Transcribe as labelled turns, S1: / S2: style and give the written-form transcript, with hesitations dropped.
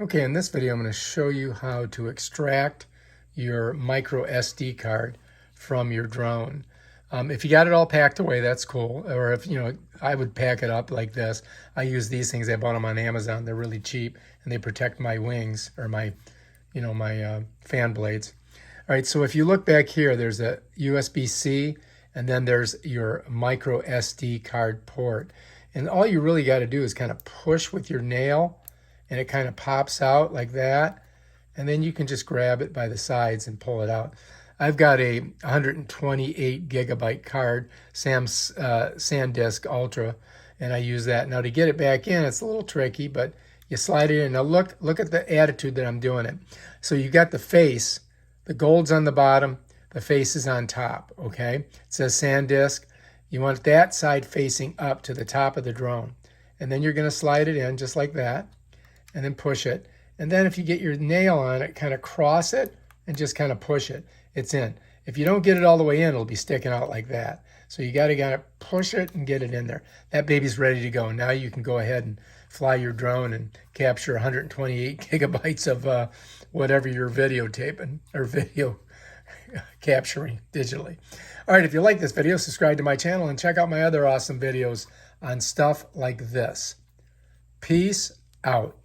S1: Okay, in this video, I'm going to show you how to extract your micro SD card from your drone. If you got it all packed away, that's cool. Or if, I would pack it up like this. I use these things. I bought them on Amazon. They're really cheap and they protect my wings or my fan blades. All right, so if you look back here, there's a USB-C and then there's your micro SD card port. And all you really got to do is kind of push with your nail and it kind of pops out like that. And then you can just grab it by the sides and pull it out. I've got a 128 gigabyte card, SanDisk Ultra, and I use that. Now to get it back in, it's a little tricky, but you slide it in. Now look at the attitude that I'm doing it. So you got the face, the gold's on the bottom, the face is on top, okay? It says SanDisk. You want that side facing up to the top of the drone. And then you're gonna slide it in just like that, and then push it. And then if you get your nail on it, kind of cross it and just kind of push it. It's in. If you don't get it all the way in, it'll be sticking out like that. So you got to kind of push it and get it in there. That baby's ready to go. Now you can go ahead and fly your drone and capture 128 gigabytes of whatever you're videotaping or video capturing digitally. All right, if you like this video, subscribe to my channel and check out my other awesome videos on stuff like this. Peace out.